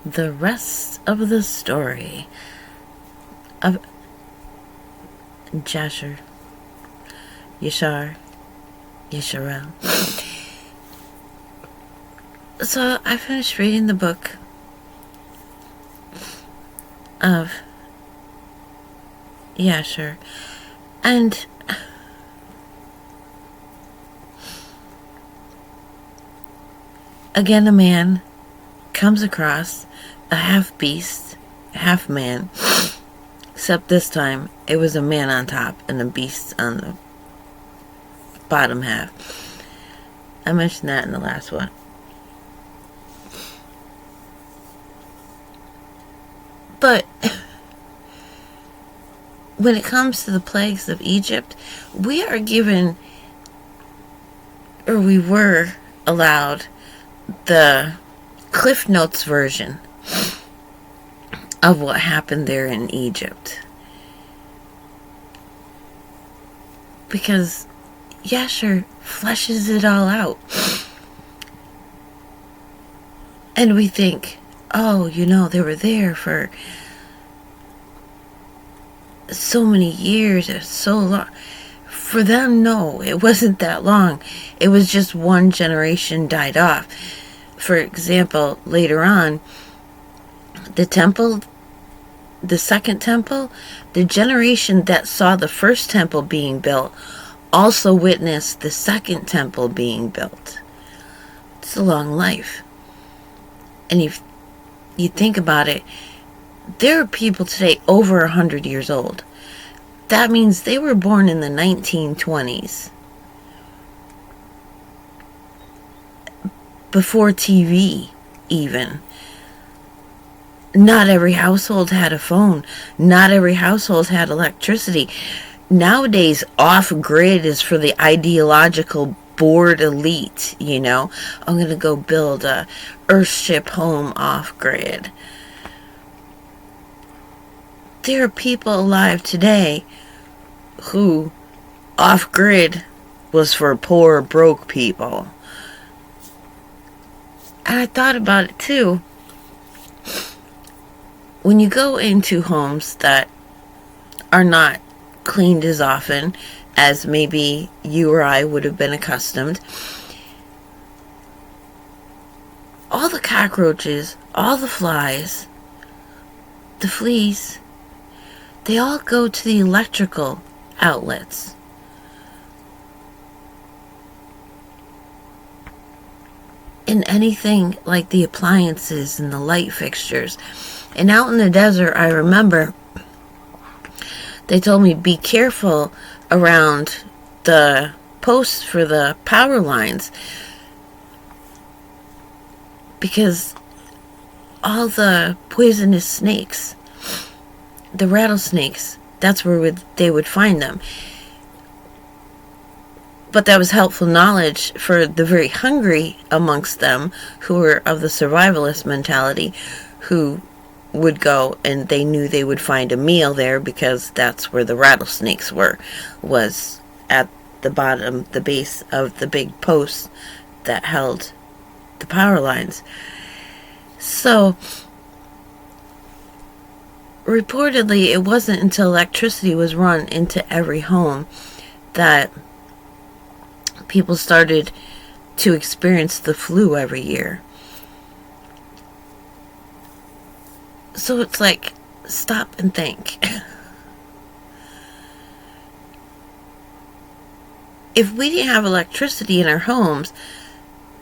the rest of the story of Jasher, Yashar, Yasharel. So I finished reading the book of Yasher, and again a man comes across a half beast, half man, except this time it was a man on top and a beast on the bottom half. I mentioned that in the last one. But when it comes to the plagues of Egypt, we are given, or we were allowed, the Cliff Notes version of what happened there in Egypt. Because Yasher fleshes it all out. And we think, oh, they were there for so many years, or so long. For them, no, it wasn't that long. It was just one generation died off. For example, later on, the temple, the second temple, the generation that saw the first temple being built also witnessed the second temple being built. It's a long life. And if you think about it, there are people today over 100 years old. That means they were born in the 1920s. Before TV, even. Not every household had a phone. Not every household had electricity. Nowadays, off-grid is for the ideological bored elite, I'm going to go build a Earthship home off-grid. There are people alive today who off-grid was for poor, broke people. And I thought about it too. When you go into homes that are not cleaned as often as maybe you or I would have been accustomed, all the cockroaches, all the flies, the fleas, they all go to the electrical outlets. And anything like the appliances and the light fixtures. And out in the desert, I remember they told me be careful around the posts for the power lines, because all the poisonous snakes, the rattlesnakes, that's where they would find them. But that was helpful knowledge for the very hungry amongst them, who were of the survivalist mentality, who would go and they knew they would find a meal there because that's where the rattlesnakes were, was at the bottom, the base of the big posts that held the power lines. So, reportedly, it wasn't until electricity was run into every home that people started to experience the flu every year. So it's like, stop and think. If we didn't have electricity in our homes,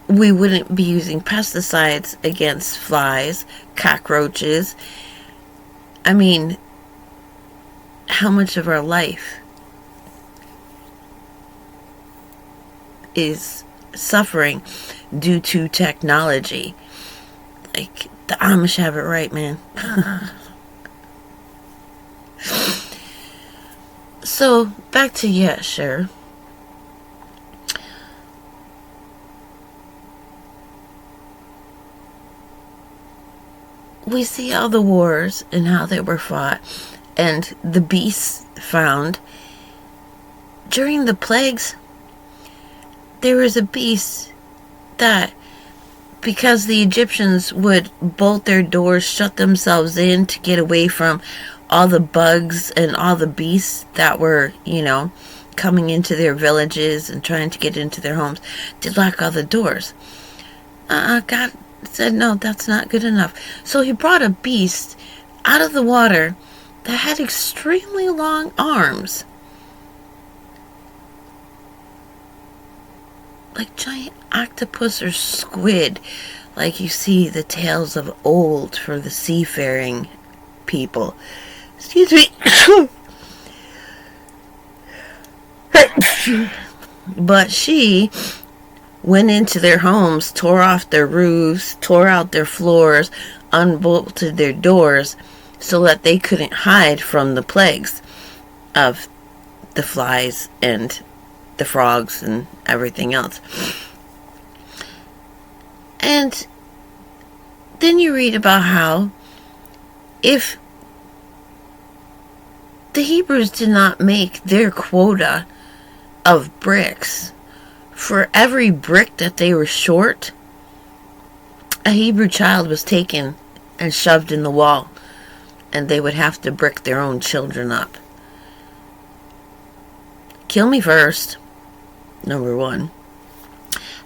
we wouldn't be using pesticides against flies, cockroaches. I mean, how much of our life is suffering due to technology? Like, the Amish have it right, man. So, back to Yasher. We see all the wars and how they were fought, and the beasts found. During the plagues, there was a beast that because the Egyptians would bolt their doors, shut themselves in to get away from all the bugs and all the beasts that were, coming into their villages and trying to get into their homes. They'd lock all the doors. God said, no, that's not good enough. So he brought a beast out of the water that had extremely long arms, like giant octopus or squid, like you see the tales of old for the seafaring people. Excuse me. But she went into their homes, tore off their roofs, tore out their floors, unbolted their doors so that they couldn't hide from the plagues of the flies and the frogs and everything else. And then you read about how if the Hebrews did not make their quota of bricks, for every brick that they were short, a Hebrew child was taken and shoved in the wall, and they would have to brick their own children up. Kill me first, number one.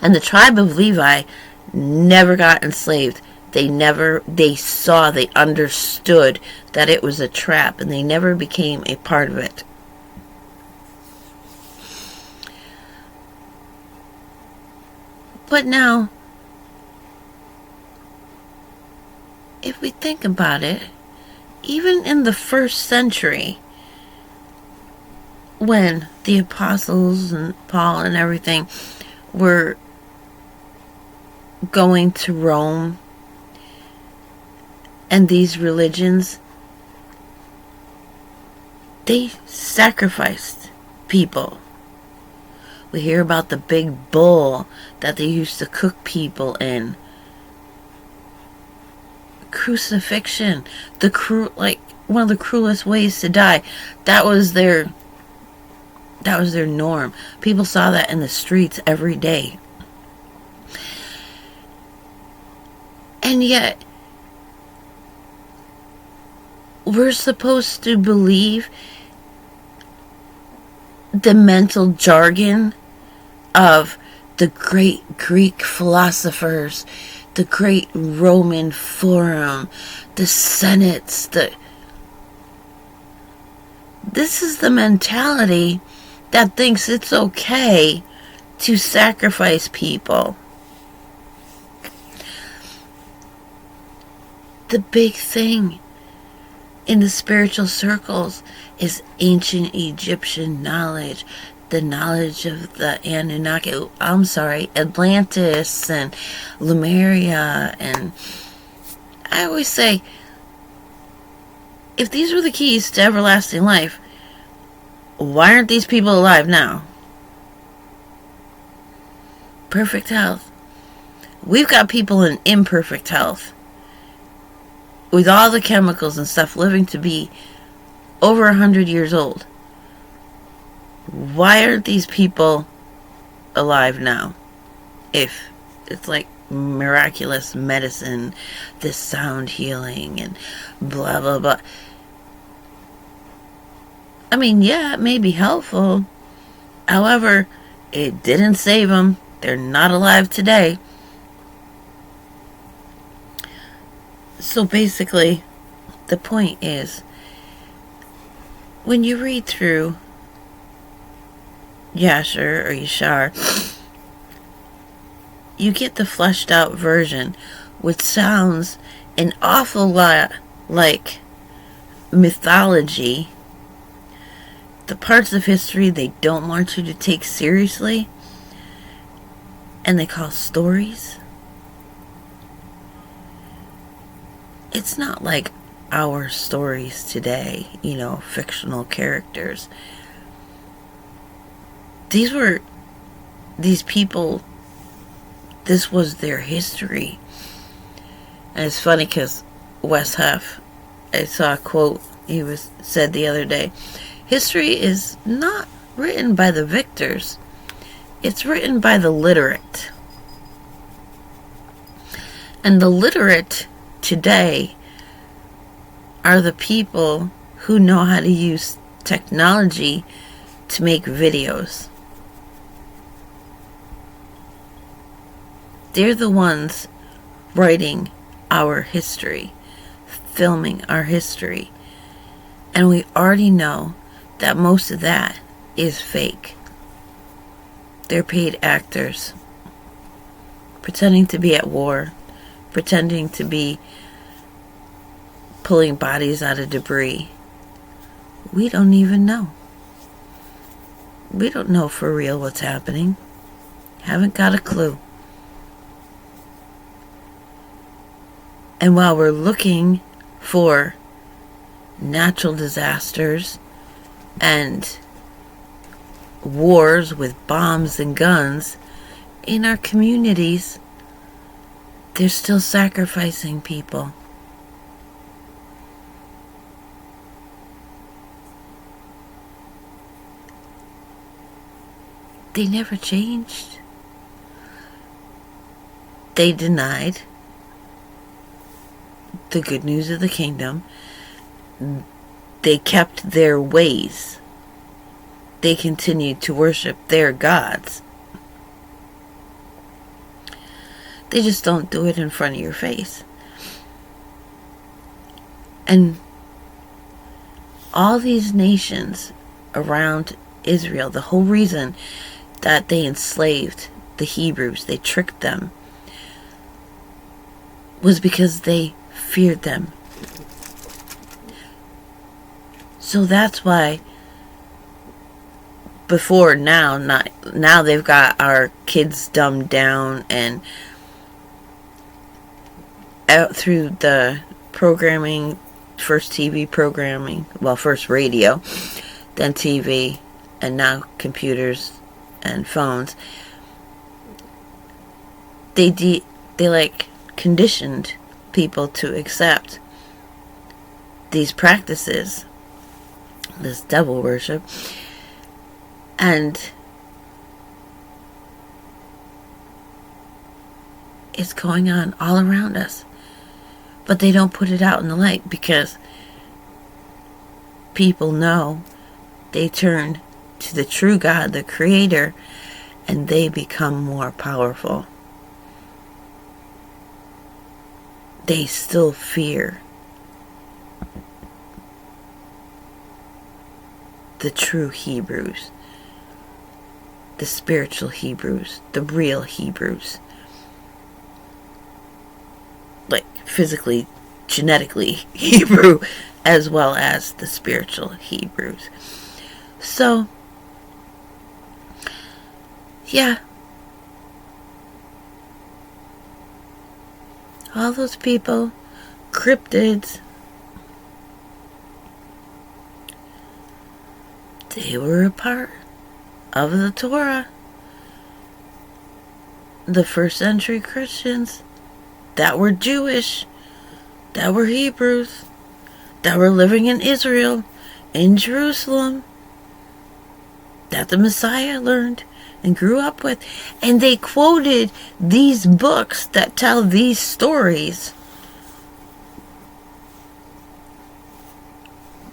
And the tribe of Levi never got enslaved. They understood that it was a trap, and they never became a part of it. But now, if we think about it, even in the first century, when the apostles and Paul and everything were going to Rome and these religions, they sacrificed people. We hear about the big bull that they used to cook people in. Crucifixion, one of the cruelest ways to die. That was their norm. People saw that in the streets every day. And yet, we're supposed to believe the mental jargon of the great Greek philosophers, the great Roman Forum, the Senates. This is the mentality that thinks it's okay to sacrifice people. The big thing in the spiritual circles is ancient Egyptian knowledge, the knowledge of the Atlantis and Lemuria. And I always say, if these were the keys to everlasting life, why aren't these people alive now? Perfect health. We've got people in imperfect health, with all the chemicals and stuff, living to be over 100 years old. Why aren't these people alive now? If it's like miraculous medicine, this sound healing and blah, blah, blah. I mean, yeah, it may be helpful. However, it didn't save them. They're not alive today. So basically, the point is, when you read through Yashar or Yashar, you get the fleshed out version, which sounds an awful lot like mythology. The parts of history they don't want you to take seriously, and they call stories. It's not like our stories today, fictional characters. These people, this was their history. And it's funny because Wes Huff, I saw a quote he said the other day, history is not written by the victors, it's written by the literate. And the literate today are the people who know how to use technology to make videos. They're the ones writing our history, filming our history. And we already know that most of that is fake. They're paid actors, pretending to be at war, pretending to be pulling bodies out of debris. We don't even know. We don't know for real what's happening. Haven't got a clue. And while we're looking for natural disasters and wars with bombs and guns in our communities, they're still sacrificing people. They never changed. They denied the good news of the kingdom. They kept their ways. They continued to worship their gods. They just don't do it in front of your face. And all these nations around Israel, the whole reason that they enslaved the Hebrews, they tricked them, was because they feared them. So that's why now they've got our kids dumbed down, and out through the programming, first TV programming, well, first radio, then TV, and now computers and phones. They like conditioned people to accept these practices, this devil worship, and it's going on all around us. But they don't put it out in the light because people know. They turn to the true God, the Creator, and they become more powerful. They still fear the true Hebrews, the spiritual Hebrews, the real Hebrews. Like physically, genetically Hebrew, as well as the spiritual Hebrews. So, yeah. All those people, cryptids, they were a part of the Torah. The first century Christians that were Jewish, that were Hebrews, that were living in Israel, in Jerusalem, that the Messiah learned and grew up with. And they quoted these books that tell these stories.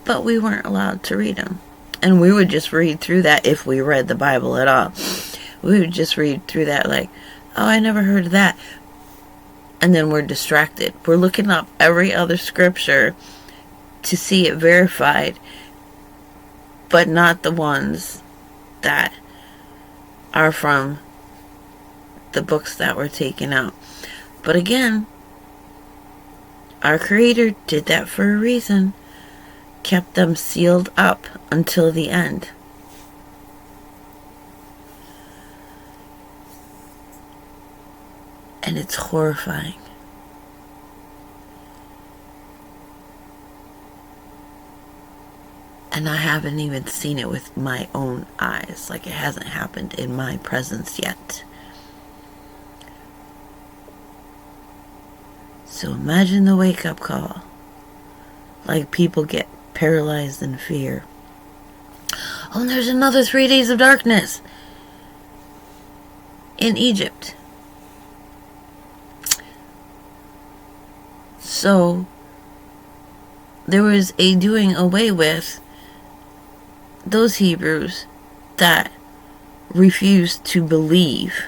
But we weren't allowed to read them. And we would just read through that if we read the Bible at all. We would just read through that like, oh, I never heard of that. And then we're distracted. We're looking up every other scripture to see it verified, but not the ones that are from the books that were taken out. But again, our Creator did that for a reason. Kept them sealed up until the end. And it's horrifying. And I haven't even seen it with my own eyes. Like, it hasn't happened in my presence yet. So imagine the wake-up call. Like, people get paralyzed in fear. Oh, and there's another 3 days of darkness in Egypt. So there was a doing away with those Hebrews that refused to believe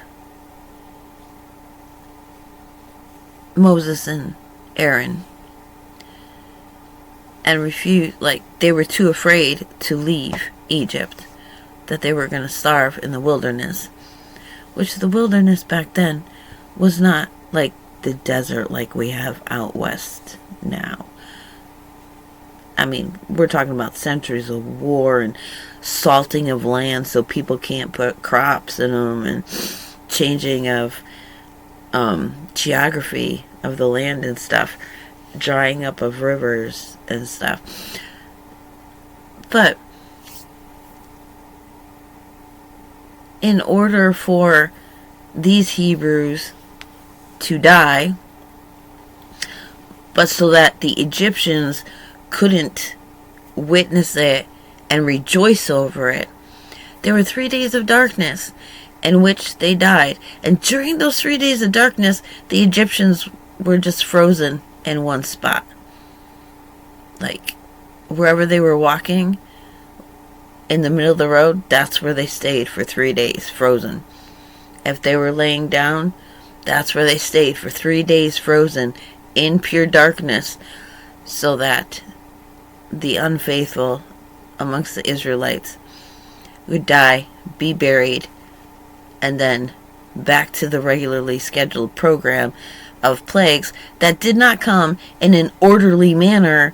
Moses and Aaron, and refused, like, they were too afraid to leave Egypt, that they were going to starve in the wilderness, which the wilderness back then was not like the desert like we have out west now. I mean, we're talking about centuries of war and salting of land so people can't put crops in them, and changing of geography of the land and stuff, drying up of rivers and stuff. But in order for these Hebrews to die, but so that the Egyptians couldn't witness it and rejoice over it, there were 3 days of darkness in which they died. And during those 3 days of darkness, the Egyptians were just frozen in one spot. Like, wherever they were walking in the middle of the road, that's where they stayed for 3 days, frozen. If they were laying down, that's where they stayed for 3 days, frozen in pure darkness, so that the unfaithful amongst the Israelites would die, be buried, and then back to the regularly scheduled program of plagues that did not come in an orderly manner.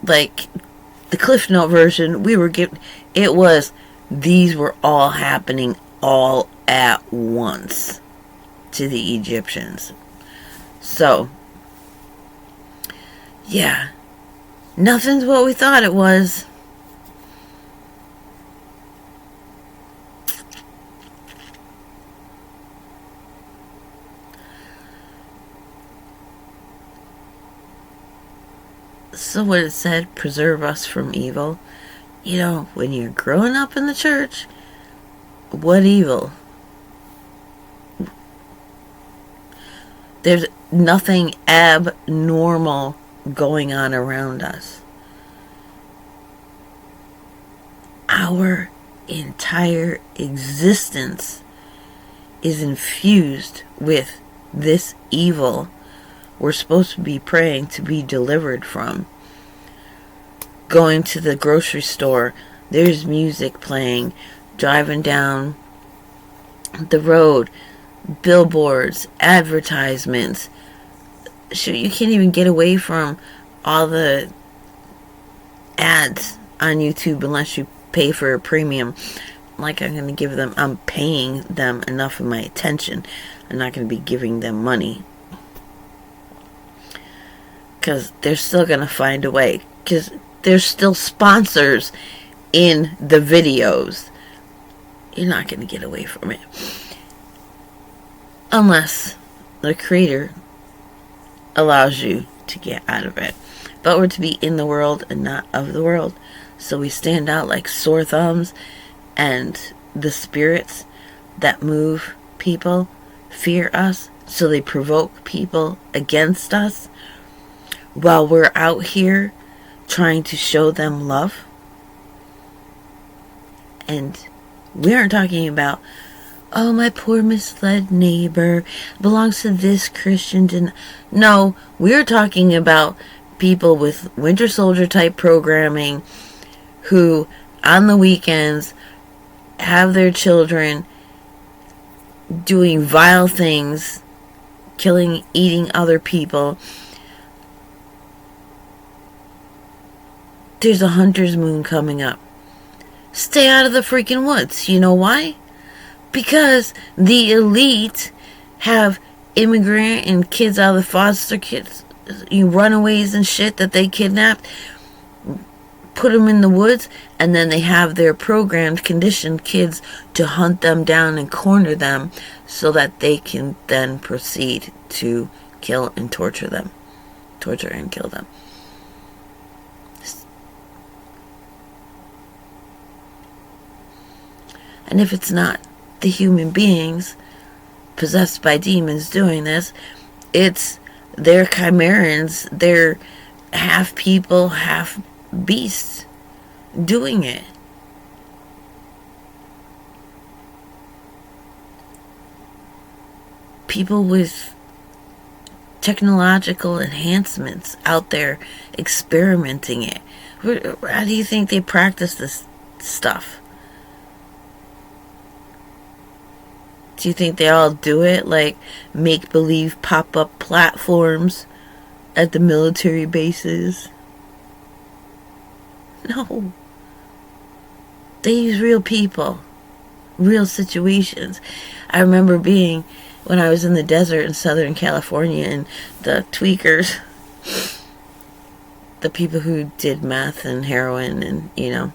Like the Cliff Note version we were given, it was, these were all happening all at once to the Egyptians. So, yeah, nothing's what we thought it was. So what it said, preserve us from evil. You know, when you're growing up in the church, what evil? There's nothing abnormal going on around us. Our entire existence is infused with this evil we're supposed to be praying to be delivered from. Going to the grocery store, there's music playing. Driving down the road, billboards, advertisements. Shoot, you can't even get away from all the ads on YouTube unless you pay for a premium. Like, I'm paying them enough of my attention. I'm not going to be giving them money, because they're still going to find a way, because there's still sponsors in the videos. You're not going to get away from it unless the creator allows you to get out of it. But we're to be in the world and not of the world. So we stand out like sore thumbs, and the spirits that move people fear us, so they provoke people against us, while we're out here trying to show them love. And we aren't talking about, oh, my poor misled neighbor belongs to this Christian. No, we're talking about people with Winter Soldier type programming who on the weekends have their children doing vile things, killing, eating other people. There's a hunter's moon coming up. Stay out of the freaking woods. You know why? Because the elite have immigrant and kids out of the foster kids, runaways and shit that they kidnapped, put them in the woods, and then they have their programmed, conditioned kids to hunt them down and corner them so that they can then proceed to kill and torture and kill them. And if it's not the human beings possessed by demons doing this, it's They're chimerans. They're half people, half beasts doing it. People with technological enhancements out there experimenting it. How do you think they practice this stuff? Do you think they all do it like make-believe pop-up platforms at the military bases? No. They use real people, real situations. I remember being when I was in the desert in Southern California, and the tweakers, the people who did meth and heroin, and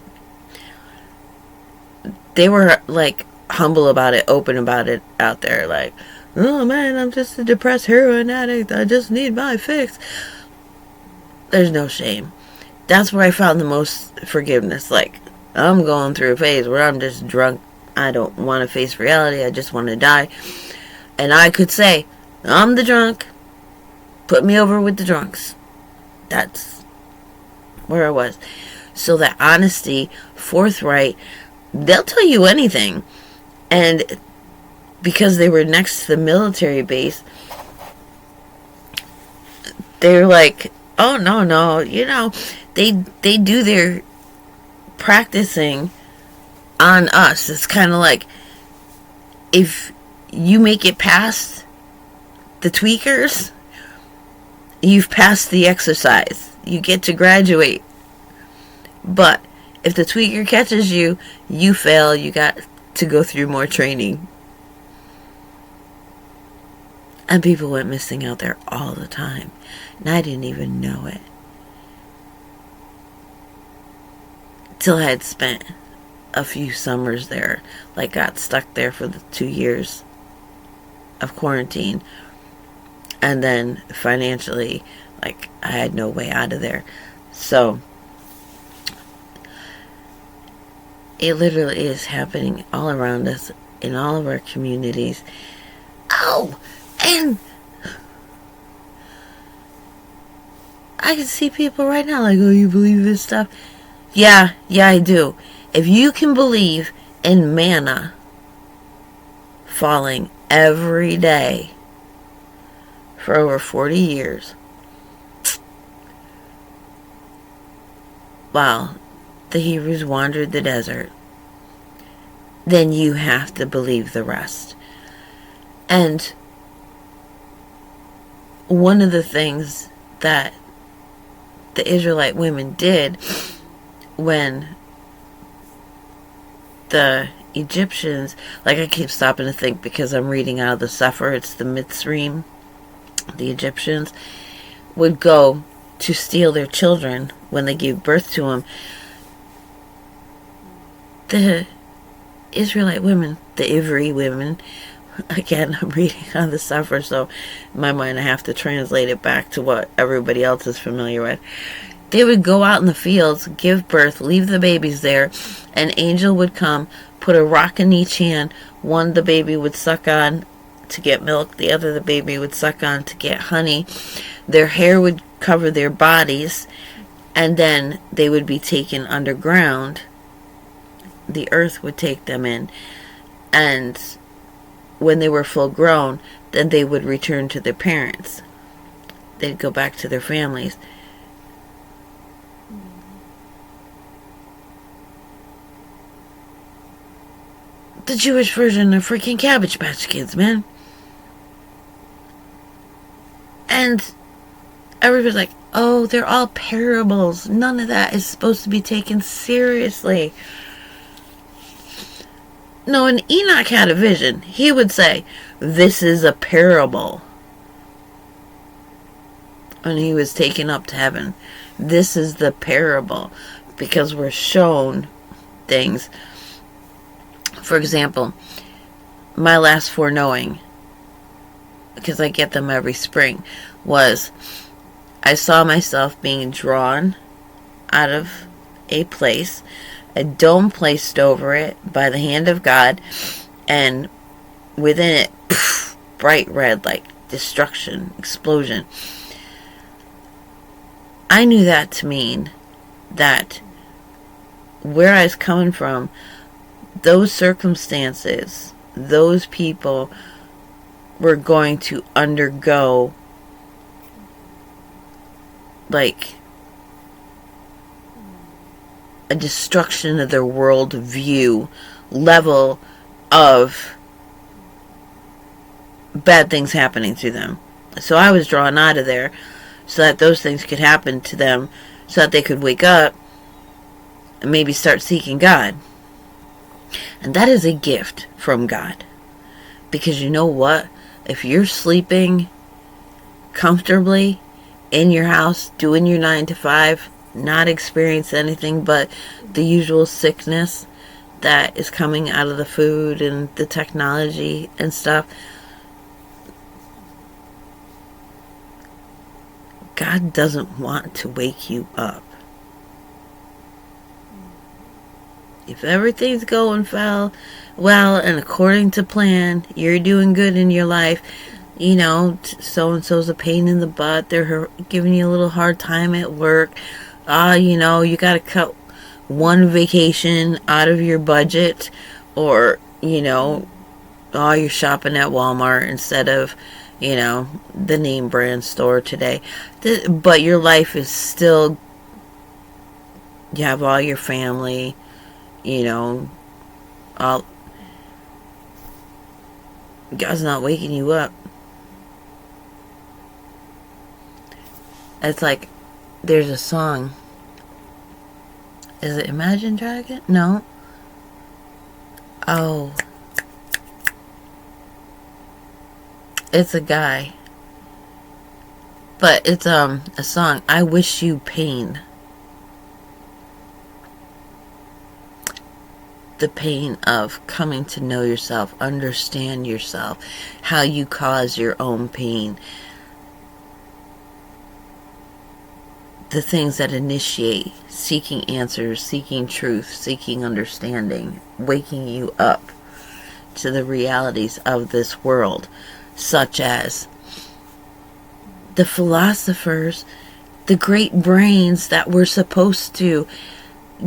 they were like humble about it, open about it out there, like, oh man, I'm just a depressed heroin addict, I just need my fix. There's no shame. That's where I found the most forgiveness. Like, I'm going through a phase where I'm just drunk. I don't want to face reality. I just want to die. And I could say, I'm the drunk. Put me over with the drunks. That's where I was. So that honesty, forthright, they'll tell you anything. And because they were next to the military base, they're like, oh, no, they do their practicing on us. It's kind of like, if you make it past the tweakers, you've passed the exercise. You get to graduate. But if the tweaker catches you, you fail. You got to go through more training. And people went missing out there all the time. And I didn't even know it. Till I had spent a few summers there. Like, got stuck there for the 2 years of quarantine. And then financially, like, I had no way out of there. So it literally is happening all around us, in all of our communities. Oh! And I can see people right now like, oh, you believe this stuff? Yeah, I do. If you can believe in manna falling every day for over 40 years, while the Hebrews wandered the desert, then you have to believe the rest. And one of the things that the Israelite women did when the Egyptians, like, I keep stopping to think because I'm reading out of the Sefer, it's the Mitzrayim, the Egyptians would go to steal their children when they gave birth to them. The Israelite women, the Ivri women, again, I'm reading on the Sefer, so in my mind I have to translate it back to what everybody else is familiar with. They would go out in the fields, give birth, leave the babies there. An angel would come, put a rock in each hand. One the baby would suck on to get milk. The other the baby would suck on to get honey. Their hair would cover their bodies. And then they would be taken underground. The earth would take them in. And when they were full grown, then they would return to their parents. They'd go back to their families. The Jewish version of freaking Cabbage Patch Kids, man. And everybody's like, oh, they're all parables. None of that is supposed to be taken seriously. No, and Enoch had a vision. He would say, this is a parable. When he was taken up to heaven. This is the parable. Because we're shown things. For example, my last foreknowing, because I get them every spring, was I saw myself being drawn out of a place, a dome placed over it by the hand of God, and within it, bright red, like destruction, explosion. I knew that to mean that where I was coming from, those circumstances, those people were going to undergo like a destruction of their worldview level of bad things happening to them. So I was drawn out of there so that those things could happen to them, so that they could wake up and maybe start seeking God. And that is a gift from God. Because you know what? If you're sleeping comfortably in your house, doing your 9 to 5, not experience anything but the usual sickness that is coming out of the food and the technology and stuff, God doesn't want to wake you up. If everything's going well and according to plan, you're doing good in your life, you know, so-and-so's a pain in the butt, they're giving you a little hard time at work, you know, you gotta cut one vacation out of your budget, or, you know, you're shopping at Walmart instead of, you know, the name brand store today. But your life is still, you have all your family, you know, God's not waking you up. It's like, there's a song. Is it Imagine Dragon? No. Oh. It's a guy. But it's a song, I Wish You Pain. The pain of coming to know yourself, understand yourself, how you cause your own pain. The things that initiate seeking answers, seeking truth, seeking understanding, waking you up to the realities of this world, such as the philosophers, the great brains that we're supposed to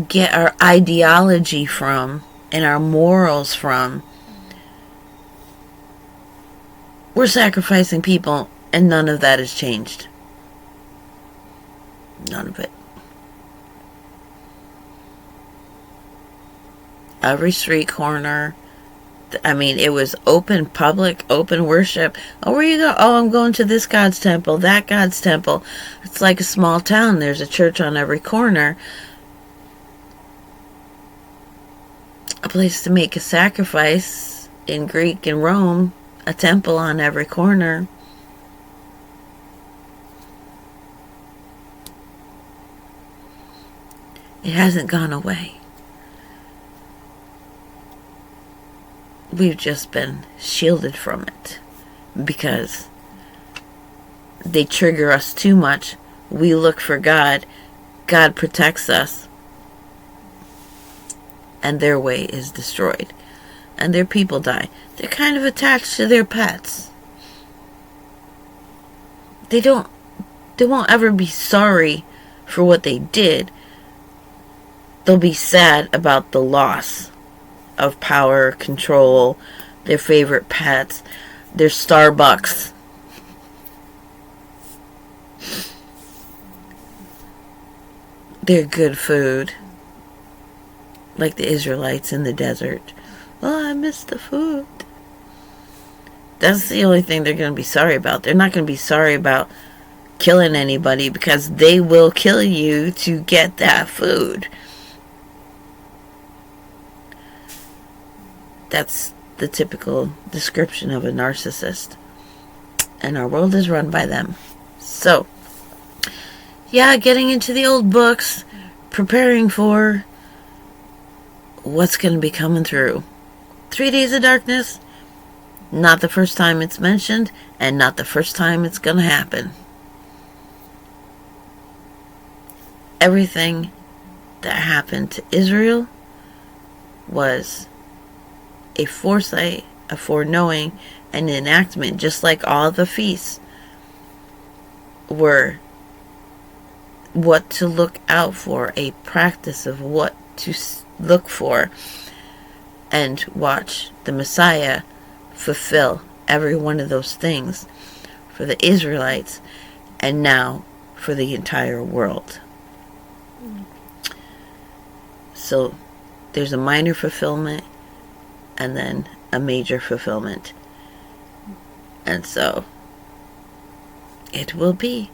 get our ideology from and our morals from. We're sacrificing people, and none of that has changed. None of it. Every street corner, I mean, it was open public, open worship. Oh, where you go? Oh, I'm going to this God's temple, that God's temple. It's like a small town. There's a church on every corner. A place to make a sacrifice in Greek and Rome. A temple on every corner. It hasn't gone away. We've just been shielded from it because they trigger us too much. We look for God. God protects us. And their way is destroyed. And their people die. They're kind of attached to their pets. They won't ever be sorry for what they did. They'll be sad about the loss of power, control, their favorite pets, their Starbucks. Their good food. Like the Israelites in the desert. Oh, I miss the food. That's the only thing they're going to be sorry about. They're not going to be sorry about killing anybody, because they will kill you to get that food. That's the typical description of a narcissist. And our world is run by them. So, yeah, getting into the old books, preparing for what's going to be coming through. 3 Days of Darkness, not the first time it's mentioned, and not the first time it's going to happen. Everything that happened to Israel was a foresight, a foreknowing, an enactment, just like all the feasts were what to look out for, a practice of what to look for, and watch the Messiah fulfill every one of those things for the Israelites, and now for the entire world. So there's a minor fulfillment and then a major fulfillment. And so it will be.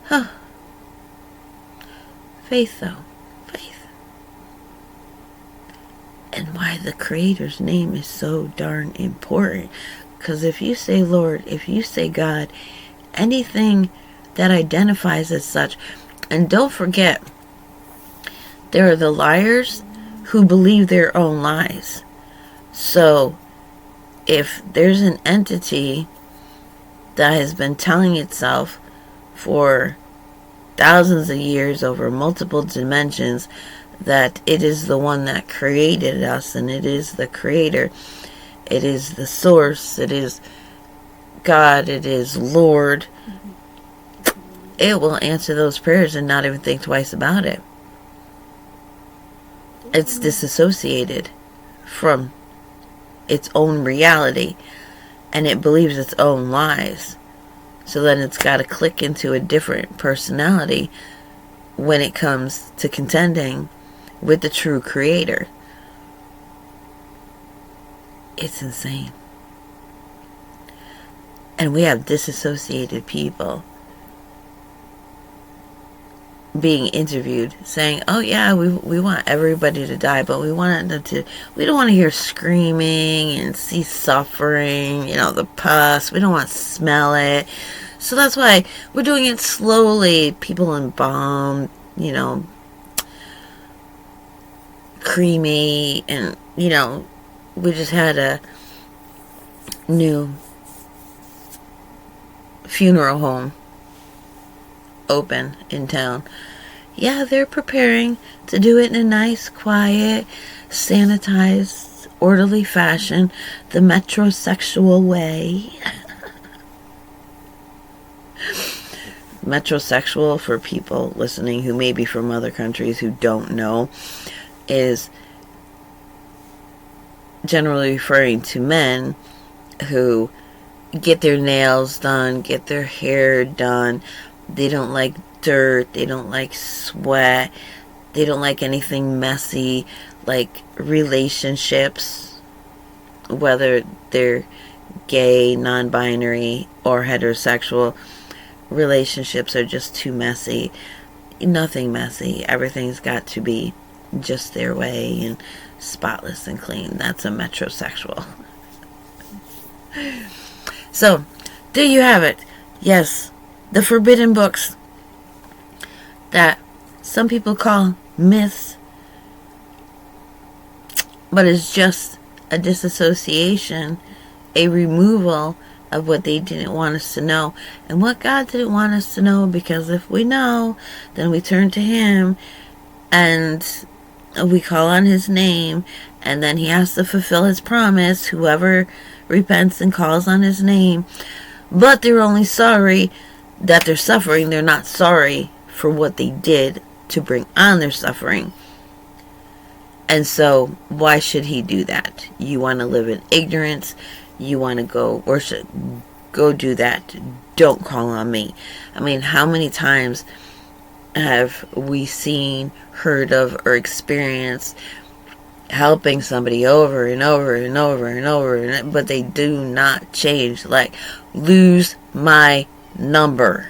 Huh. Faith, though. Faith. And why the Creator's name is so darn important. Because if you say Lord, if you say God, anything that identifies as such, and don't forget, there are the liars who believe their own lies. So, if there's an entity that has been telling itself for thousands of years over multiple dimensions that it is the one that created us, and it is the Creator, it is the source, it is God, it is Lord, it will answer those prayers and not even think twice about it. It's disassociated from its own reality, and it believes its own lies. So then it's got to click into a different personality when it comes to contending with the true Creator. It's insane. And we have disassociated people being interviewed saying, oh yeah, we want everybody to die, but we don't want to hear screaming and see suffering, the pus, we don't want to smell it. So that's why we're doing it slowly. People embalmed, creamy, and we just had a new funeral home open in town. Yeah, they're preparing to do it in a nice, quiet, sanitized, orderly fashion, the metrosexual way. Metrosexual, for people listening who may be from other countries who don't know, is generally referring to men who get their nails done, get their hair done. They don't like dirt, they don't like sweat, they don't like anything messy, like relationships, whether they're gay, non-binary, or heterosexual. Relationships are just too messy. Nothing messy. Everything's got to be just their way and spotless and clean. That's a metrosexual. So, there you have it. Yes, the forbidden books that some people call myths, but it's just a disassociation, a removal of what they didn't want us to know, and what God didn't want us to know, because if we know, then we turn to Him and we call on His name, and then He has to fulfill His promise, whoever repents and calls on His name. But they're only sorry that they're suffering. They're not sorry for what they did to bring on their suffering. And so why should He do that? You want to live in ignorance, you want to go worship, go do that. Don't call on me. I mean, how many times have we seen, heard of, or experienced helping somebody over and over and over and over, but they do not change? Like, lose my number.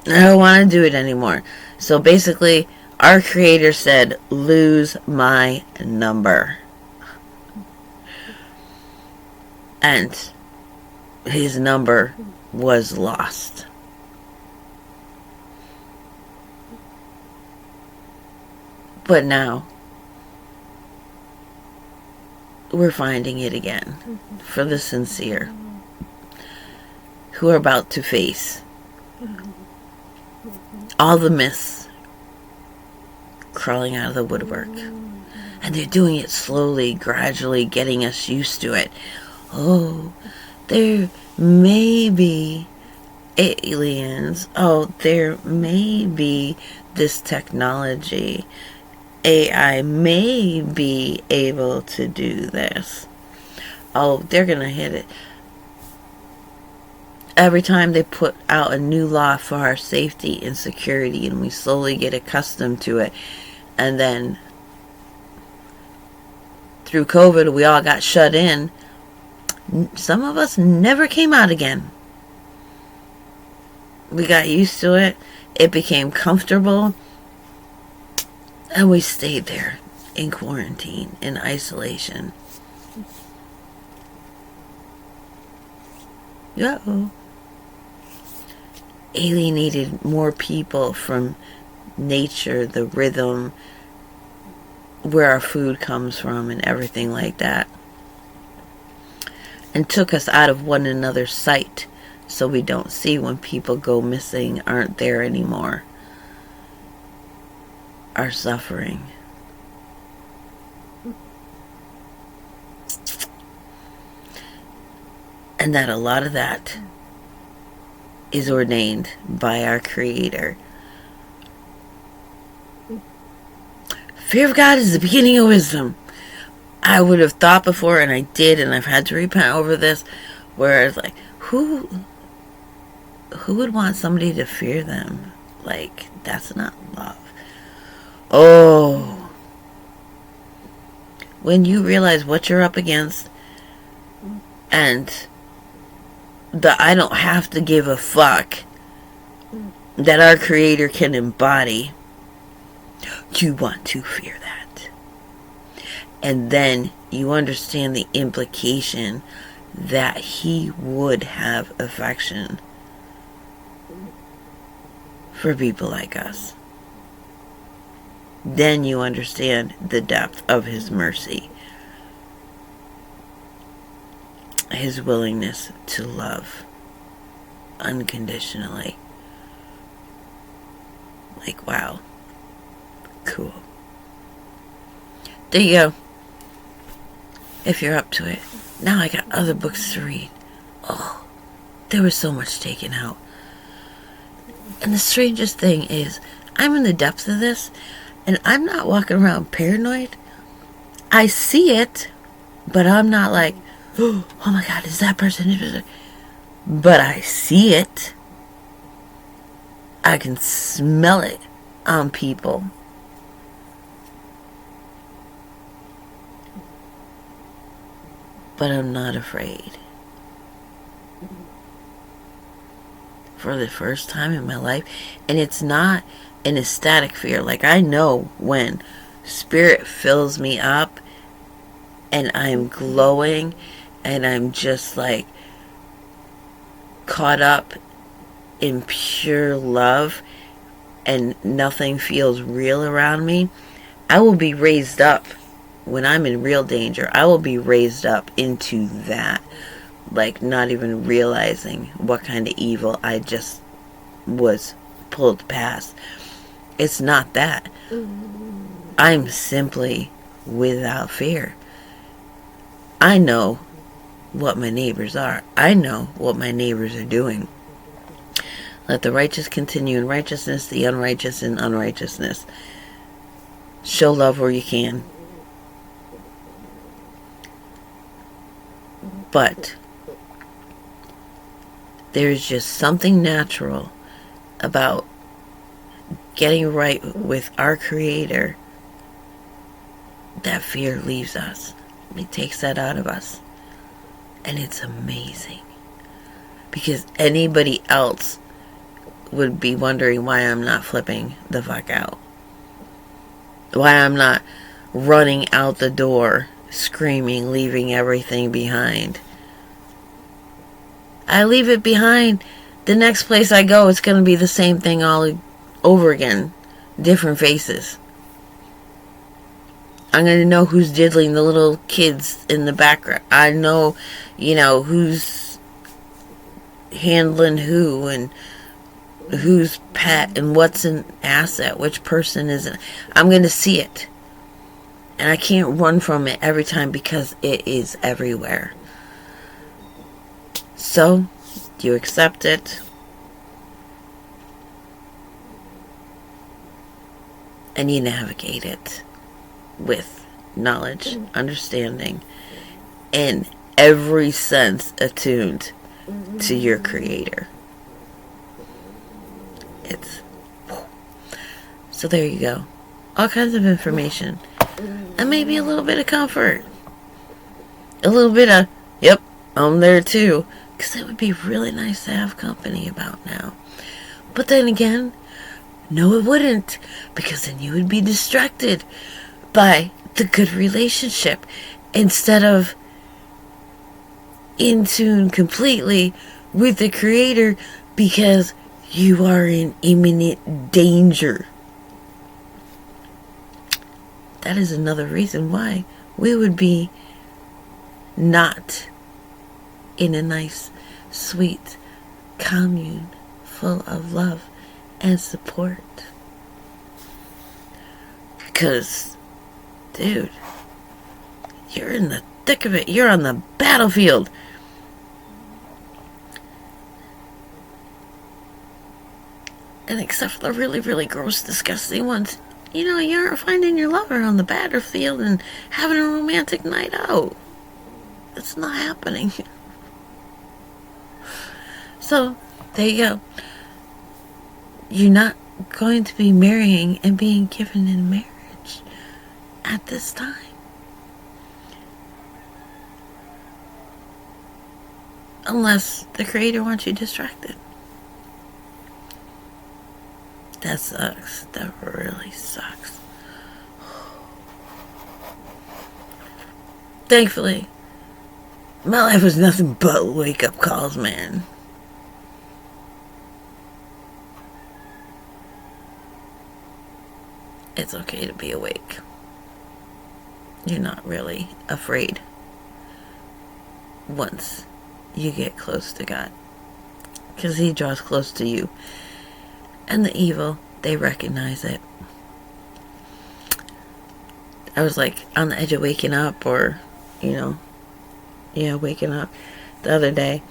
I don't want to do it anymore. So basically, our Creator said, lose my number. And His number was lost. But now, we're finding it again for the sincere who are about to face all the myths, crawling out of the woodwork. And they're doing it slowly, gradually, getting us used to it. Oh, there may be aliens. Oh, there may be this technology. AI may be able to do this. Oh, they're going to hit it. Every time they put out a new law for our safety and security, and we slowly get accustomed to it, and then through COVID, we all got shut in. Some of us never came out again. We got used to it. It became comfortable. And we stayed there in quarantine, in isolation. Uh-oh. Alienated more people from nature, the rhythm, where our food comes from, and everything like that. And took us out of one another's sight, so we don't see when people go missing, aren't there anymore, are suffering. And that a lot of that is ordained by our Creator. Fear of God is the beginning of wisdom. I would have thought before, and I did, and I've had to repent over this, where it's like, who would want somebody to fear them? Like, that's not love. Oh. When you realize what you're up against, and the I don't have to give a fuck that our Creator can embody, you want to fear that. And then you understand the implication that He would have affection for people like us. Then you understand the depth of His mercy, His willingness to love unconditionally. Like, wow. Cool. There you go. If you're up to it. Now I got other books to read. Oh, there was so much taken out. And the strangest thing is, I'm in the depths of this, and I'm not walking around paranoid. I see it, but I'm not like, oh my God, is that person? But I see it. I can smell it on people. But I'm not afraid. For the first time in my life. And it's not an ecstatic fear. Like, I know when Spirit fills me up and I'm glowing and I'm just like caught up in pure love and nothing feels real around me, I will be raised up. When I'm in real danger, I will be raised up into that, like not even realizing what kind of evil I just was pulled past. It's not that. I'm simply without fear. I know what my neighbors are. I know what my neighbors are doing. Let the righteous continue in righteousness, the unrighteous in unrighteousness. Show love where you can. But there's just something natural about getting right with our Creator that fear leaves us. It takes that out of us. And it's amazing. Because anybody else would be wondering why I'm not flipping the fuck out. Why I'm not running out the door, screaming, leaving everything behind. I leave it behind. The next place I go, it's going to be the same thing all over again. Different faces. I'm going to know who's diddling the little kids in the background. I know, who's handling who and who's pet and what's an asset, which person isn't. I'm going to see it. And I can't run from it every time because it is everywhere. So, you accept it. And you navigate it with knowledge, understanding, and every sense attuned to your creator. So there you go. All kinds of information. And maybe a little bit of comfort. A little bit of, yep, I'm there too. Because it would be really nice to have company about now. But then again, no it wouldn't. Because then you would be distracted by the good relationship. Instead of in tune completely with the creator. Because you are in imminent danger. That is another reason why we would be not in a nice, sweet commune full of love and support. Because, dude, you're in the thick of it. You're on the battlefield. And except for the really, really gross, disgusting ones, you know, you aren't finding your lover on the battlefield and having a romantic night out. It's not happening. So, there you go. You're not going to be marrying and being given in marriage at this time. Unless the creator wants you distracted. That sucks. That really sucks. Thankfully, my life was nothing but wake-up calls, man. It's okay to be awake. You're not really afraid once you get close to God. Because He draws close to you. And the evil, they recognize it. I was like on the edge of waking up, or, waking up the other day.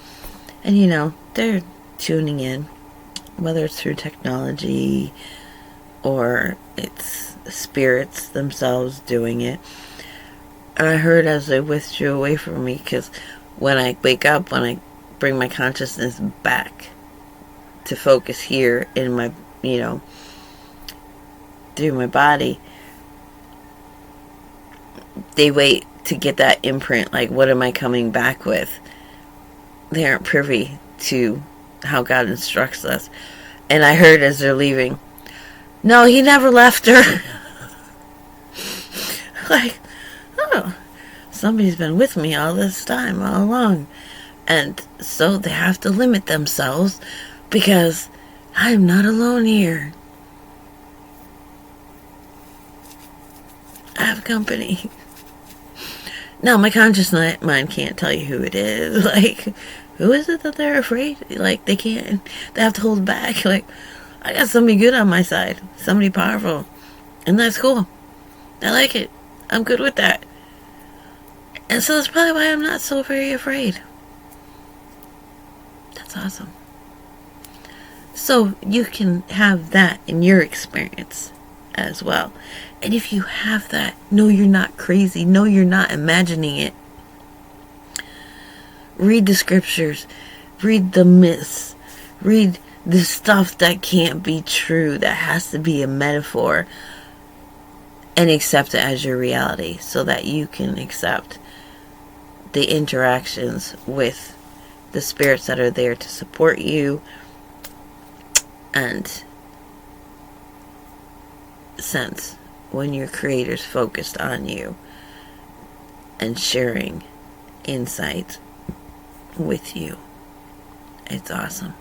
And, they're tuning in, whether it's through technology or it's spirits themselves doing it. And I heard as they withdrew away from me, because when I wake up, when I bring my consciousness back to focus here in my, through my body, they wait to get that imprint, like, what am I coming back with? They aren't privy to how God instructs us. And I heard as they're leaving, no, He never left her. Like, oh, somebody's been with me all this time, all along. And so they have to limit themselves, because I'm not alone here. I have company. Now, my conscious mind can't tell you who it is. Like, who is it that they're afraid? Like, they have to hold back. Like, I got somebody good on my side. Somebody powerful. And that's cool. I like it. I'm good with that. And so that's probably why I'm not so very afraid. That's awesome. So you can have that in your experience as well. And if you have that, no, you're not crazy. No, you're not imagining it. Read the scriptures. Read the myths. Read the stuff that can't be true, that has to be a metaphor. And accept it as your reality, so that you can accept the interactions with the spirits that are there to support you, and sense when your creator's focused on you and sharing insight with you. It's awesome.